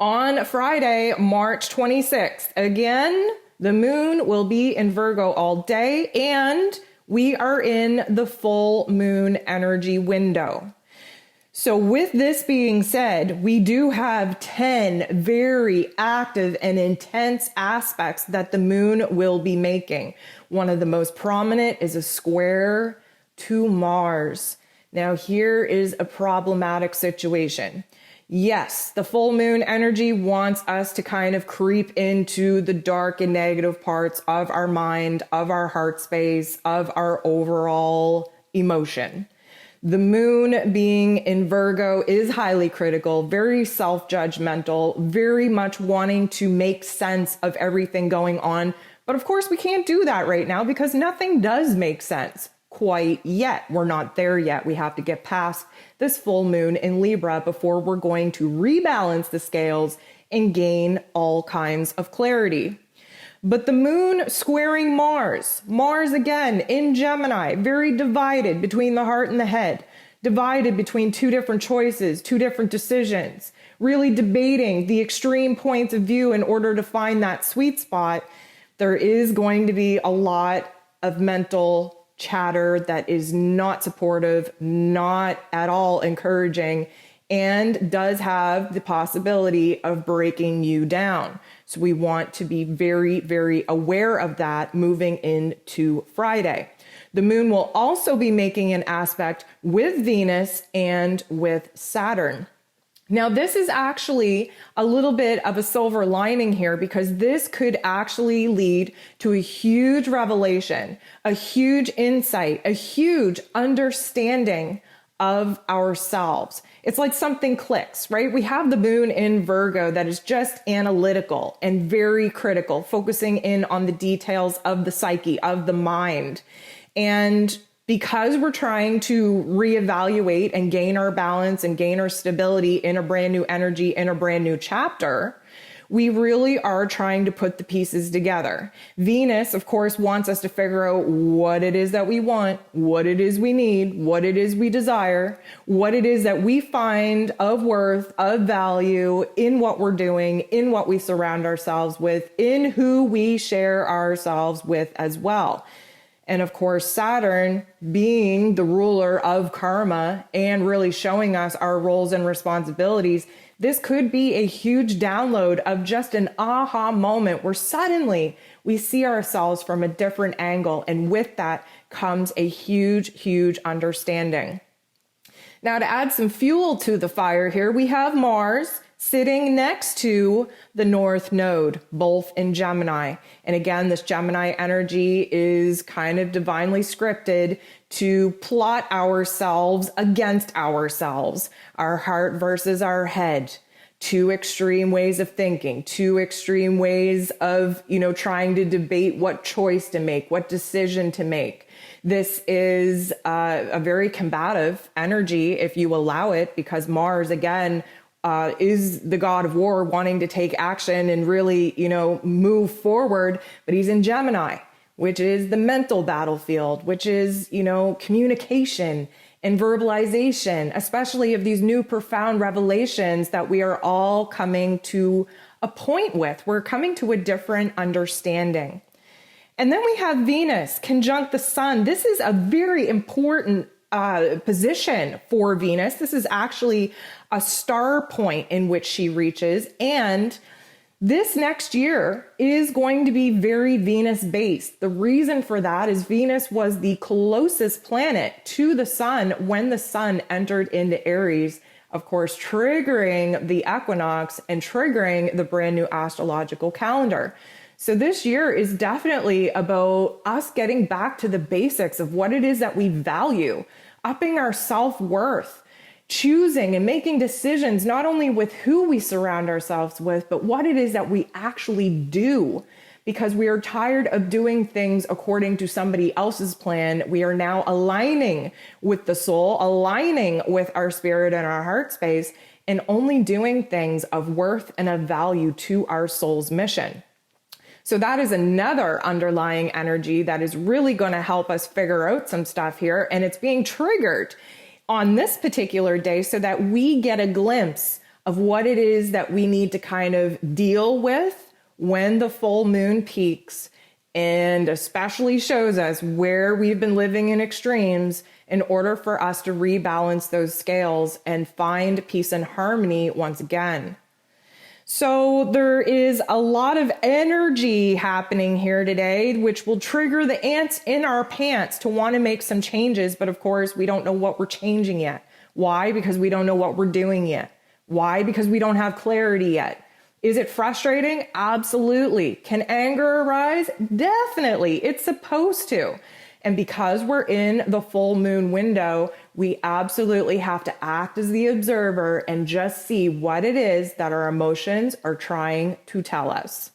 On Friday, March 26th, again, the moon will be in Virgo all day, and we are in the full moon energy window. So with this being said, we do have 10 very active and intense aspects that the moon will be making. One of the most prominent is a square to Mars. Now here is a problematic situation. Yes, the full moon energy wants us to kind of creep into the dark and negative parts of our mind, of our heart space, of our overall emotion. The moon being in Virgo is highly critical, very self-judgmental, very much wanting to make sense of everything going on. But of course, we can't do that right now because nothing does make sense quite yet. We're not there yet. We have to get past this full moon in Libra before we're going to rebalance the scales and gain all kinds of clarity. But the moon squaring Mars, Mars again in Gemini, very divided between the heart and the head, divided between two different choices, two different decisions, really debating the extreme points of view in order to find that sweet spot. There is going to be a lot of mental chatter that is not supportive, not at all encouraging, and does have the possibility of breaking you down. So we want to be very, very aware of that moving into Friday. The moon will also be making an aspect with Venus and with Saturn. Now, this is actually a little bit of a silver lining here because this could actually lead to a huge revelation, a huge insight, a huge understanding of ourselves. It's like something clicks, right? We have the moon in Virgo that is just analytical and very critical, focusing in on the details of the psyche, of the mind. And because we're trying to reevaluate and gain our balance and gain our stability in a brand new energy, in a brand new chapter, we really are trying to put the pieces together. Venus, of course, wants us to figure out what it is that we want, what it is we need, what it is we desire, what it is that we find of worth, of value in what we're doing, in what we surround ourselves with, in who we share ourselves with as well. And of course, Saturn being the ruler of karma and really showing us our roles and responsibilities, this could be a huge download of just an aha moment where suddenly we see ourselves from a different angle. And with that comes a huge, huge understanding. Now, to add some fuel to the fire here, we have Mars sitting next to the North Node, both in Gemini. And again, this Gemini energy is kind of divinely scripted to plot ourselves against ourselves, our heart versus our head. Two extreme ways of thinking, two extreme ways of, trying to debate what choice to make, what decision to make. This is a very combative energy if you allow it, because Mars, again, is the god of war, wanting to take action and really, move forward. But he's in Gemini, which is the mental battlefield, which is, communication and verbalization, especially of these new profound revelations that we are all coming to a point with. We're coming to a different understanding. And then we have Venus conjunct the sun. This is a very important position for Venus. This is actually a star point in which she reaches. And this next year is going to be very Venus based. The reason for that is Venus was the closest planet to the sun when the sun entered into Aries, of course, triggering the equinox and triggering the brand new astrological calendar. So this year is definitely about us getting back to the basics of what it is that we value, upping our self-worth, choosing and making decisions not only with who we surround ourselves with, but what it is that we actually do. Because we are tired of doing things according to somebody else's plan. We are now aligning with the soul, aligning with our spirit and our heart space, and only doing things of worth and of value to our soul's mission. So that is another underlying energy that is really going to help us figure out some stuff here. And it's being triggered on this particular day so that we get a glimpse of what it is that we need to kind of deal with when the full moon peaks, and especially shows us where we've been living in extremes in order for us to rebalance those scales and find peace and harmony once again. So there is a lot of energy happening here today, which will trigger the ants in our pants to want to make some changes. But of course, we don't know what we're changing yet. Why? Because we don't know what we're doing yet. Why? Because we don't have clarity yet. Is it frustrating? Absolutely. Can anger arise? Definitely. It's supposed to. And because we're in the full moon window, we absolutely have to act as the observer and just see what it is that our emotions are trying to tell us.